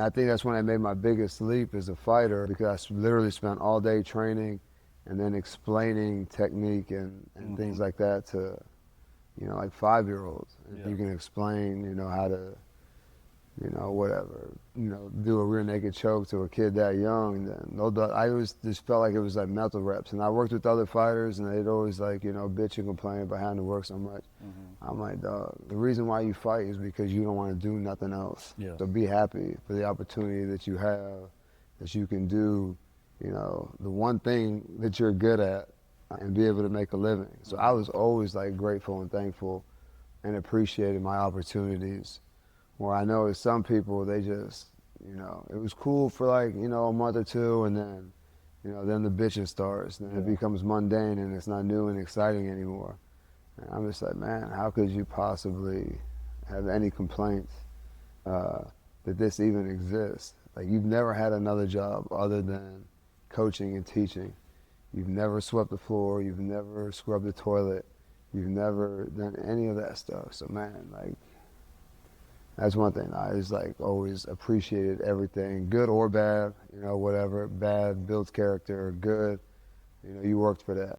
I think that's when I made my biggest leap as a fighter, because I literally spent all day training and then explaining technique and things like that to, like 5-year-olds. If you can explain, how to, whatever, do a rear naked choke to a kid that young, then no doubt, I always just felt like it was like mental reps. And I worked with other fighters, and they'd always like, bitch and complain about having to work so much. I'm like, dog, the reason why you fight is because you don't want to do nothing else. Yeah. So be happy for the opportunity that you have, that you can do, the one thing that you're good at and be able to make a living. So I was always like grateful and thankful and appreciated my opportunities. Where I know some people, they just, it was cool for like, a month or two, and then, then the bitching starts, and then it becomes mundane and it's not new and exciting anymore. And I'm just like, man, how could you possibly have any complaints that this even exists? Like, you've never had another job other than coaching and teaching. You've never swept the floor, you've never scrubbed the toilet, you've never done any of that stuff. So man, like, that's one thing. I just like always appreciated everything, good or bad, whatever. Bad builds character, good, you worked for that.